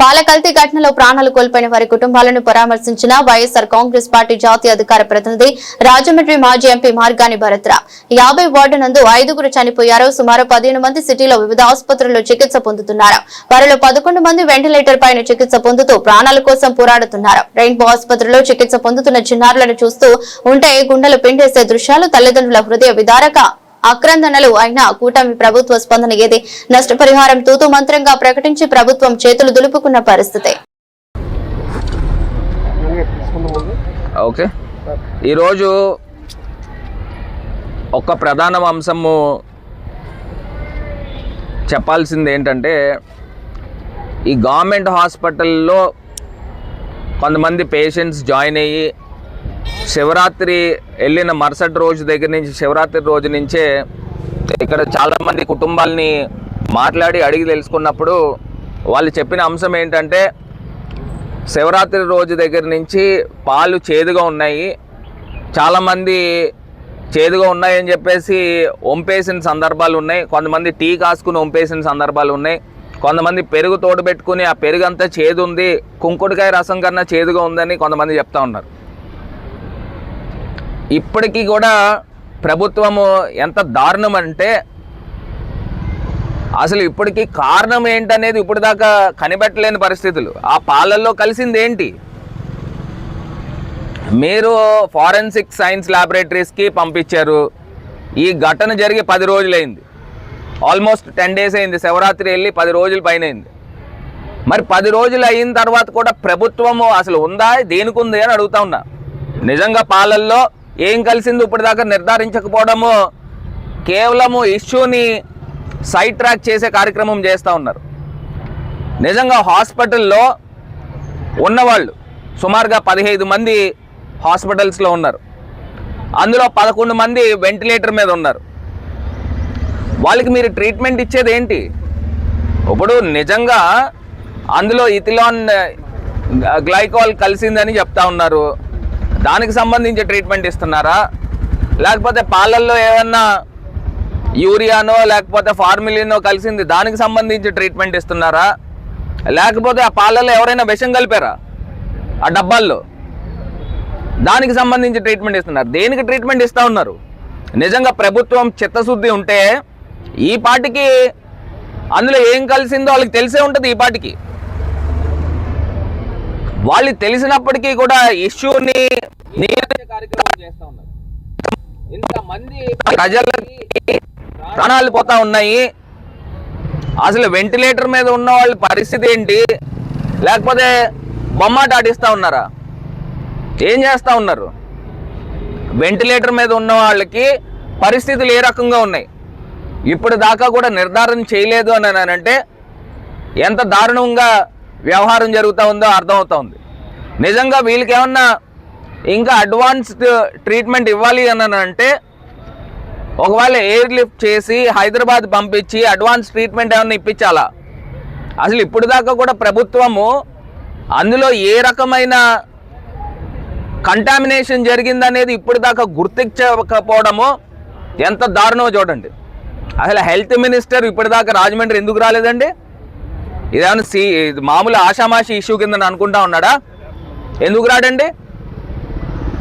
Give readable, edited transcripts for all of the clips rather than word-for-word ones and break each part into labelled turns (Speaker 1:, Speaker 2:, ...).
Speaker 1: పాల కల్తీ ఘటనలో ప్రాణాలు కోల్పోయిన వారి కుటుంబాలను పరామర్శించిన వైఎస్ఆర్ కాంగ్రెస్ పార్టీ జాతీయ అధికార ప్రతినిధి రాజమండ్రి మాజీ ఎంపీ మార్గాని భరత్రావు 50 వార్డు నందు 5గురు చనిపోయారు. సుమారు 15 మంది సిటీలో వివిధ ఆసుపత్రుల్లో చికిత్స పొందుతున్నారు. వారిలో 11 మంది వెంటిలేటర్ పైన చికిత్స పొందుతూ ప్రాణాల కోసం పోరాడుతున్నారు. రెయిన్బో ఆసుపత్రిలో చికిత్స పొందుతున్న చిన్నారులను చూస్తూ ఉంటే గుండెలు పిండేసే దృశ్యాలు తల్లిదండ్రుల హృదయ విదారక ఆక్రందనలు అయిన కూటమి ప్రభుత్వ స్పందన ఏది? నష్టపరిహారం తూతు మంత్రంగా ప్రకటించి ప్రభుత్వం చేతులు దులుపుకున్న పరిస్థితి.
Speaker 2: ఓకే, ఈరోజు ఒక ప్రధాన అంశము చెప్పాల్సింది ఏంటంటే, ఈ గవర్నమెంట్ హాస్పిటల్లో కొంతమంది పేషెంట్స్ జాయిన్ అయ్యి శివరాత్రి వెళ్ళిన మరుసటి రోజు దగ్గర నుంచి, శివరాత్రి రోజు నుంచే ఇక్కడ చాలామంది కుటుంబాలని మాట్లాడి అడిగి తెలుసుకున్నప్పుడు వాళ్ళు చెప్పిన అంశం ఏంటంటే, శివరాత్రి రోజు దగ్గర నుంచి పాలు చేదుగా ఉన్నాయి, చాలామంది చేదుగా ఉన్నాయని చెప్పేసి వంపేసిన సందర్భాలు ఉన్నాయి. కొంతమంది టీ కాసుకుని వంపేసిన సందర్భాలు ఉన్నాయి. కొంతమంది పెరుగు తోడు పెట్టుకుని ఆ పెరుగు అంతా చేదు ఉంది, కుంకుడుకాయ రసం కన్నా చేదుగా ఉందని కొంతమంది చెప్తా ఉన్నారు. ఇప్పటికీ కూడా ప్రభుత్వము ఎంత దారుణం అంటే, అసలు ఇప్పటికీ కారణం ఏంటనేది ఇప్పుడు దాకా కనిపెట్టలేని పరిస్థితులు. ఆ పాలల్లో కలిసింది ఏంటి? మీరు ఫారెన్సిక్ సైన్స్ ల్యాబొరేటరీస్కి పంపించారు. ఈ ఘటన జరిగి 10 రోజులైంది, ఆల్మోస్ట్ 10 days అయింది. శివరాత్రి వెళ్ళి 10 రోజుల పైన అయింది. మరి 10 రోజులు అయిన తర్వాత కూడా ప్రభుత్వము అసలు ఉందా, దేనికి ఉంది అని అడుగుతా ఉన్నా. నిజంగా పాలల్లో ఏం కలిసింది ఇప్పుడు దాకా నిర్ధారించకపోవడము, కేవలము ఇష్యూని సైడ్ ట్రాక్ చేసే కార్యక్రమం చేస్తూ ఉన్నారు. నిజంగా హాస్పిటల్లో ఉన్నవాళ్ళు సుమారుగా 15 మంది హాస్పిటల్స్లో ఉన్నారు. అందులో 11 మంది వెంటిలేటర్ మీద ఉన్నారు. వాళ్ళకి మీరు ట్రీట్మెంట్ ఇచ్చేది ఏంటి? ఇప్పుడు నిజంగా అందులో ఇథిలాన్ గ్లైకాల్ కలిసిందని చెప్తా ఉన్నారు, దానికి సంబంధించి ట్రీట్మెంట్ ఇస్తున్నారా? లేకపోతే పాలల్లో ఏమన్నా యూరియానో లేకపోతే ఫార్మిలినో కలిసింది, దానికి సంబంధించి ట్రీట్మెంట్ ఇస్తున్నారా? లేకపోతే ఆ పాలల్లో ఎవరైనా విషం కలిపారా ఆ డబ్బాల్లో, దానికి సంబంధించి ట్రీట్మెంట్ ఇస్తున్నారు? దేనికి ట్రీట్మెంట్ ఇస్తూ ఉన్నారు? నిజంగా ప్రభుత్వం చిత్తశుద్ధి ఉంటే ఈ పాటికి అందులో ఏం కలిసిందో వాళ్ళకి తెలిసే ఉంటుంది. ఈ పాటికి వాళ్ళు తెలిసినప్పటికీ కూడా ఇష్యూని కార్యక్రమం చేస్తూ ఉన్నారు. ఇంతమంది ప్రజలకి ప్రాణాలు పోతా ఉన్నాయి. అసలు వెంటిలేటర్ మీద ఉన్న వాళ్ళ పరిస్థితి ఏంటి? లేకపోతే బొమ్మాట ఆడిస్తూ ఉన్నారా? ఏం చేస్తూ ఉన్నారు? వెంటిలేటర్ మీద ఉన్న వాళ్ళకి పరిస్థితులు ఏ రకంగా ఉన్నాయి ఇప్పుడు దాకా కూడా నిర్ధారణ చేయలేదు అని అంటే ఎంత దారుణంగా వ్యవహారం జరుగుతూ ఉందో అర్థమవుతా ఉంది. నిజంగా వీళ్ళకి ఏమన్నా ఇంకా అడ్వాన్స్డ్ ట్రీట్మెంట్ ఇవ్వాలి అని అంటే, ఒకవేళ ఎయిర్ లిఫ్ట్ చేసి హైదరాబాద్ పంపించి అడ్వాన్స్ ట్రీట్మెంట్ ఏమన్నా ఇప్పించాలా? అసలు ఇప్పుడు దాకా కూడా ప్రభుత్వము అందులో ఏ రకమైన కంటామినేషన్ జరిగిందనేది ఇప్పుడు దాకా గుర్తించకపోవడము ఎంత దారుణమో చూడండి. అసలు హెల్త్ మినిస్టర్ ఇప్పటిదాకా రాజమండ్రి ఎందుకు రాలేదండి? ఇదేమన్నా మామూలు ఆషామాషి ఇష్యూ కింద అనుకుంటా ఉన్నాడా? ఎందుకు రాడండి?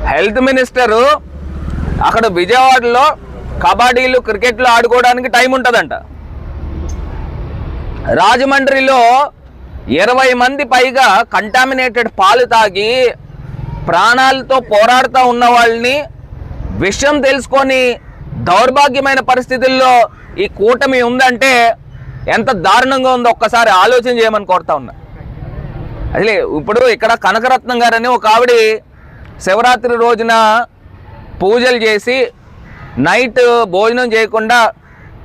Speaker 2: హెల్త్ మినిస్టరు అక్కడ విజయవాడలో కబడ్డీలు క్రికెట్లు ఆడుకోవడానికి టైం ఉంటుందంట. రాజమండ్రిలో 20 మంది పైగా కంటామినేటెడ్ పాలు తాగి ప్రాణాలతో పోరాడుతూ ఉన్న వాళ్ళని విషయం తెలుసుకొని దౌర్భాగ్యమైన పరిస్థితుల్లో ఈ కూటమి ఉందంటే ఎంత దారుణంగా ఉందో ఒక్కసారి ఆలోచన చేయమని కోరుతా ఉన్నా. అసలే ఇప్పుడు ఇక్కడ కనకరత్నం గారని ఒక ఆవిడ శివరాత్రి రోజున పూజలు చేసి నైట్ భోజనం చేయకుండా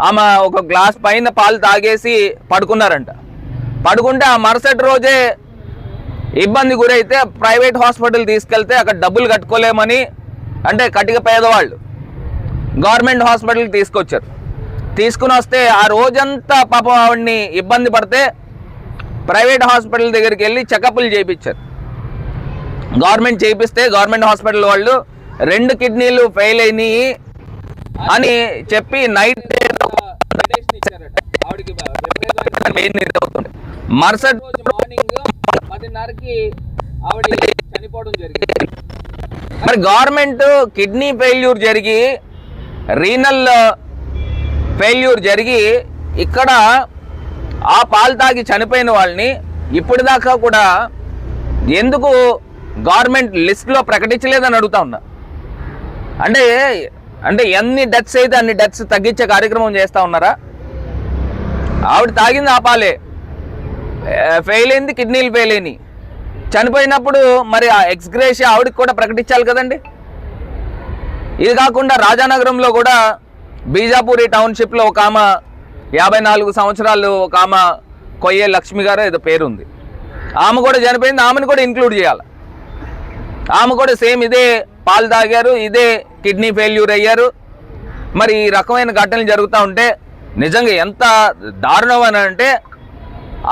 Speaker 2: ఆమె ఒక గ్లాస్ పైన పాలు తాగేసి పడుకున్నారంట. పడుకుంటే ఆ మరుసటి రోజే ఇబ్బంది గురైతే ప్రైవేట్ హాస్పిటల్ తీసుకెళ్తే అక్కడ డబ్బులు కట్టుకోలేమని, అంటే కటిక పేదవాళ్ళు గవర్నమెంట్ హాస్పిటల్కి తీసుకొచ్చారు. తీసుకుని వస్తే ఆ రోజంతా పాపం ఆవిడ్ని ఇబ్బంది పడితే ప్రైవేట్ హాస్పిటల్ దగ్గరికి వెళ్ళి చెకప్లు చేయించారు. గవర్నమెంట్ చేయిస్తే గవర్నమెంట్ హాస్పిటల్ వాళ్ళు 2 కిడ్నీలు ఫెయిల్ అయినాయి అని చెప్పి నైట్ ఆవిడకి మెయిన్ ఇది అవుతుంది. మరుసటి రోజు మార్నింగ్ 10:30కి ఆవిడ చనిపోవడం జరిగింది. మరి గవర్నమెంట్ కిడ్నీ ఫెయిల్యూర్ జరిగి రీనల్ ఫెయిల్యూర్ జరిగి ఇక్కడ ఆ పాలు తాగి చనిపోయిన వాళ్ళని ఇప్పటిదాకా కూడా ఎందుకు గవర్నమెంట్ లిస్ట్లో ప్రకటించలేదని అడుగుతా ఉన్నా. అంటే ఎన్ని డెత్స్ అయితే అన్ని డెత్స్ తగ్గించే కార్యక్రమం చేస్తూ ఉన్నారా? ఆవిడ తాగింది ఆ పాలే, ఫెయిల్ అయింది, కిడ్నీలు ఫెయిల్ అయినాయి, చనిపోయినప్పుడు మరి ఆ ఎక్స్గ్రేషియా ఆవిడకి కూడా ప్రకటించాలి కదండి. ఇది కాకుండా రాజానగరంలో కూడా బీజాపూరి టౌన్షిప్లో ఒక ఆమె 54 సంవత్సరాలు ఒక ఆమె కొయ్యే లక్ష్మి గారు ఏదో పేరుంది, ఆమె కూడా చనిపోయింది. ఆమెను కూడా ఇంక్లూడ్ చేయాలి. ఆమె కూడా సేమ్ ఇదే పాలు తాగారు, ఇదే కిడ్నీ ఫెయిల్యూర్ అయ్యారు. మరి ఈ రకమైన ఘటనలు జరుగుతూ ఉంటే నిజంగా ఎంత దారుణం అని అంటే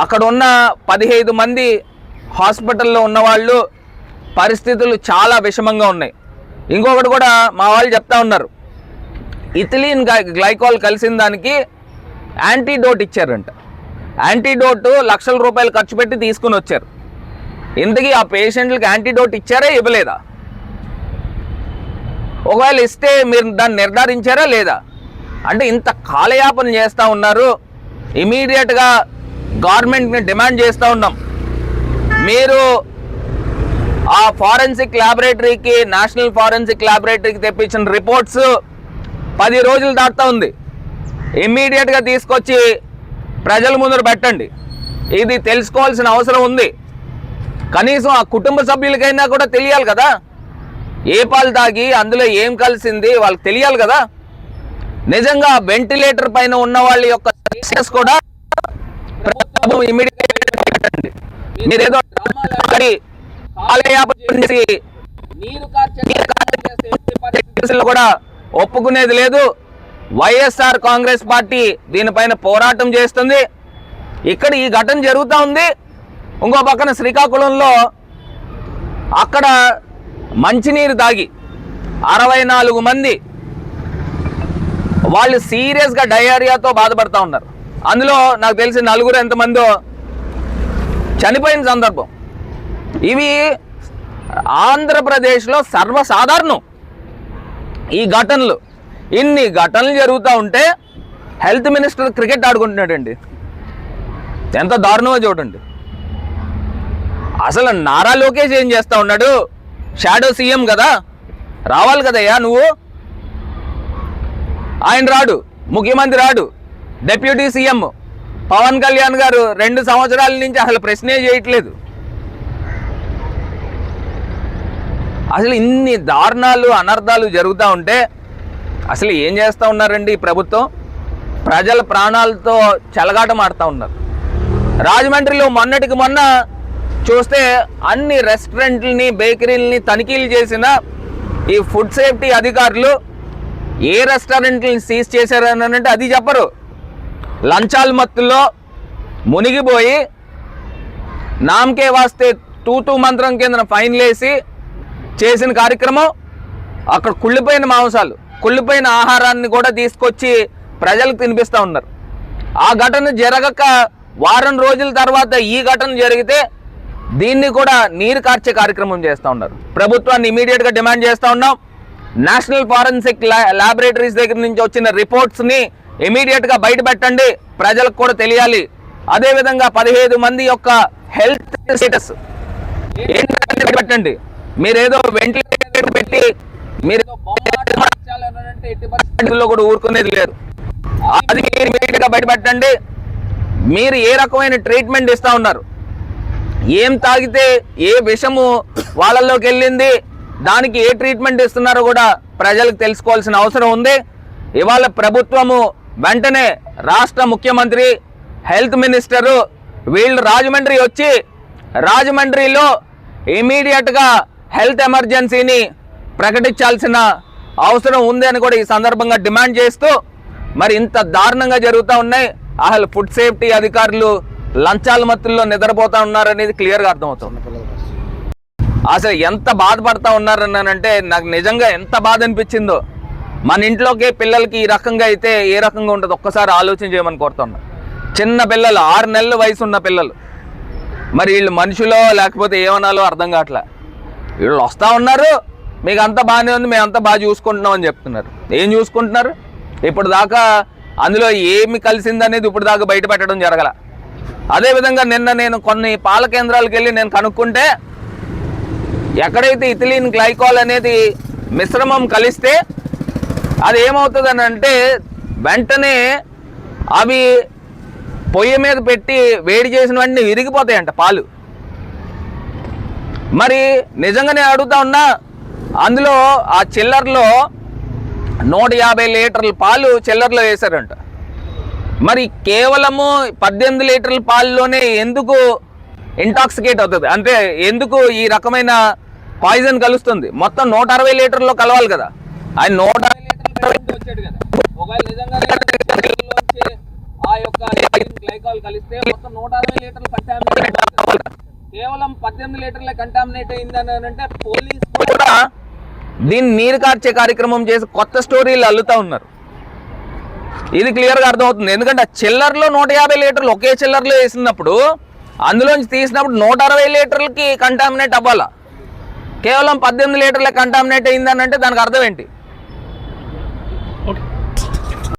Speaker 2: అక్కడ ఉన్న 15 మంది హాస్పిటల్లో ఉన్నవాళ్ళు పరిస్థితులు చాలా విషమంగా ఉన్నాయి. ఇంకొకటి కూడా మా వాళ్ళు చెప్తా ఉన్నారు, ఇథిలీన్ గ్లైకాల్ కలిసిన దానికి యాంటీడోట్ ఇచ్చారంట. యాంటీడోట్ లక్షల రూపాయలు ఖర్చు పెట్టి తీసుకుని వచ్చారు. ఇంతకీ ఆ పేషెంట్లకు యాంటీడోట్ ఇచ్చారా ఇవ్వలేదా? ఒకవేళ ఇస్తే మీరు దాన్ని నిర్ధారించారా లేదా? అంటే ఇంత కాలయాపన చేస్తూ ఉన్నారు. ఇమీడియట్గా గవర్నమెంట్ని డిమాండ్ చేస్తూ ఉన్నాం, మీరు ఆ ఫారెన్సిక్ ల్యాబొరేటరీకి, నేషనల్ ఫారెన్సిక్ ల్యాబొరేటరీకి తెప్పించిన రిపోర్ట్స్ 10 రోజులు దాటుతూ ఉంది. ఇమ్మీడియట్గా తీసుకొచ్చి ప్రజల ముందర పెట్టండి. ఇది తెలుసుకోవాల్సిన అవసరం ఉంది. కనీసం ఆ కుటుంబ సభ్యులకైనా కూడా తెలియాలి కదా, ఏ పాలు తాగి అందులో ఏం కలిసింది వాళ్ళకి తెలియాలి కదా. నిజంగా వెంటిలేటర్ పైన ఉన్న వాళ్ళ యొక్క కేసెస్ కూడా ప్రభుత్వం ఇమ్మీడియట్గా పెట్టండి. మీరేదో కూడా ఒప్పుకునేది లేదు. వైఎస్ఆర్ కాంగ్రెస్ పార్టీ దీనిపైన పోరాటం చేస్తుంది. ఇక్కడ ఈ ఘటన జరుగుతూ ఉంది. ఇంకో పక్కన శ్రీకాకుళంలో అక్కడ మంచినీరు తాగి 64 మంది వాళ్ళు సీరియస్గా డయేరియాతో బాధపడుతూ ఉన్నారు. అందులో నాకు తెలిసి 4 ఎంతమందో చనిపోయిన సందర్భం. ఇవి ఆంధ్రప్రదేశ్లో సర్వసాధారణం ఈ ఘటనలు. ఇన్ని ఘటనలు జరుగుతూ ఉంటే హెల్త్ మినిస్టర్ క్రికెట్ ఆడుకుంటున్నాడండి. ఎంత దారుణమో చూడండి. అసలు నారా లోకేష్ ఏం చేస్తూ ఉన్నాడు? షాడో సీఎం కదా, రావాలి కదయ్యా నువ్వు. ఆయన రాడు, ముఖ్యమంత్రి రాడు, డిప్యూటీ సీఎం పవన్ కళ్యాణ్ గారు 2 సంవత్సరాల నుంచి అసలు ప్రశ్నే చేయట్లేదు. అసలు ఇన్ని దారుణాలు అనర్థాలు జరుగుతూ ఉంటే అసలు ఏం చేస్తూ ఉన్నారండి ఈ ప్రభుత్వం? ప్రజల ప్రాణాలతో చెలగాటం ఆడుతూ ఉన్నారు. రాజమండ్రిలో మొన్నటికి మొన్న చూస్తే అన్ని రెస్టారెంట్లని, బేకరీలని తనిఖీలు చేసిన ఈ ఫుడ్ సేఫ్టీ అధికారులు ఏ రెస్టారెంట్లని సీజ్ చేశారని అంటే అది చెప్పరు. లంచాల మత్తుల్లో మునిగిపోయి నామకే వాస్తే తూతూ మంత్రం కింద ఫైన్లు వేసి చేసిన కార్యక్రమం. అక్కడ కుళ్ళిపోయిన మాంసాలు, కుళ్ళిపోయిన ఆహారాన్ని కూడా తీసుకొచ్చి ప్రజలకు తినిపిస్తూ ఉన్నారు. ఆ ఘటన జరగక వారం రోజుల తర్వాత ఈ ఘటన జరిగితే దీన్ని కూడా నీరు కార్చే కార్యక్రమం చేస్తూ ఉన్నారు. ప్రభుత్వాన్ని ఇమీడియట్గా డిమాండ్ చేస్తూ ఉన్నాం. నేషనల్ ఫారెన్సిక్ ల్యాబొరేటరీస్ దగ్గర నుంచి వచ్చిన రిపోర్ట్స్ని ఇమీడియట్గా బయట పెట్టండి, ప్రజలకు కూడా తెలియాలి. అదేవిధంగా 15 మంది యొక్క హెల్త్ స్టేటస్ ఏంటంటే పెట్టండి. మీరేదో వెంటిలేటర్ పెట్టి మీరేదో కూడా ఊరుకునేది లేదు. అది ఇమీడియట్గా బయట పెట్టండి. మీరు ఏ రకమైన ట్రీట్మెంట్ ఇస్తూ ఉన్నారు, ఏం తాగితే ఏ విషము వాళ్ళల్లోకి వెళ్ళింది, దానికి ఏ ట్రీట్మెంట్ ఇస్తున్నారో కూడా ప్రజలకు తెలుసుకోవాల్సిన అవసరం ఉంది. ఇవాళ ప్రభుత్వము వెంటనే రాష్ట్ర ముఖ్యమంత్రి, హెల్త్ మినిస్టరు వీళ్ళు రాజమండ్రి వచ్చి రాజమండ్రిలో ఇమీడియట్గా హెల్త్ ఎమర్జెన్సీని ప్రకటించాల్సిన అవసరం ఉంది అని కూడా ఈ సందర్భంగా డిమాండ్ చేస్తూ, మరి ఇంత దారుణంగా జరుగుతూ ఉన్నాయి. అసలు ఫుడ్ సేఫ్టీ అధికారులు లంచాల మత్తుల్లో నిద్రపోతూ ఉన్నారనేది క్లియర్గా అర్థమవుతుంది. అసలు ఎంత బాధపడతా ఉన్నారన్నానంటే నాకు నిజంగా ఎంత బాధ అనిపించిందో. మన ఇంట్లోకే పిల్లలకి ఈ రకంగా అయితే ఏ రకంగా ఉంటుందో ఒక్కసారి ఆలోచన చేయమని కోరుతున్నా. చిన్న పిల్లలు, 6 నెలల వయసు ఉన్న పిల్లలు. మరి వీళ్ళు మనుషులో లేకపోతే ఏమనాలో అర్థం కావట్లే. వీళ్ళు వస్తూ ఉన్నారు, మీకు అంతా బాగానే ఉంది, మేము అంతా బాగా చూసుకుంటున్నాం అని చెప్తున్నారు. ఏం చూసుకుంటున్నారు? ఇప్పుడు దాకా అందులో ఏమి కలిసిందనేది ఇప్పుడు దాకా బయట పెట్టడం జరగల. అదేవిధంగా నిన్న నేను కొన్ని పాల కేంద్రాలకు వెళ్ళి నేను కనుక్కుంటే ఎక్కడైతే ఇథిలీన్ గ్లైకాల్ అనేది మిశ్రమం కలిస్తే అది ఏమవుతుందని అంటే వెంటనే అవి పొయ్యి మీద పెట్టి వేడి చేసిన వెంటనే విరిగిపోతాయంట పాలు. మరి నిజంగా నేను అడుగుతా ఉన్నా, అందులో ఆ చిల్లర్లో 150 లీటర్ల పాలు చిల్లర్లో వేశారంట. మరి కేవలము 18 లీటర్ల పాలులోనే ఎందుకు ఇంటాక్సికేట్ అవుతుంది? అంటే ఎందుకు ఈ రకమైన పాయిజన్ కలుస్తుంది? మొత్తం 160 లీటర్లో కలవాలి కదా. ఆయన 160 లీటర్లు వచ్చాడు కదా. ఒకవేళ నిజంగా ఆ యొక్క గ్లైకాల్ కలిస్తే మొత్తం 160 లీటర్లు కంటామినేట్ అవ్వాలి. కేవలం 18 లీటర్ల కంటామినేట్ అయిందని అంటే పోలీసు కూడా దీన్ని నీరు కార్చే కార్యక్రమం చేసి కొత్త స్టోరీలు అల్లుతూ ఉన్నారు. ఇది క్లియర్గా అర్థమవుతుంది. ఎందుకంటే ఆ చిల్లర్లో 150 లీటర్లు ఒకే చిల్లర్లో వేసినప్పుడు అందులోంచి తీసినప్పుడు 160 లీటర్లకి కంటామినేట్ అవ్వాలా. కేవలం 18 లీటర్ల కంటామినేట్ అయిందని అంటే దానికి అర్థం ఏంటి?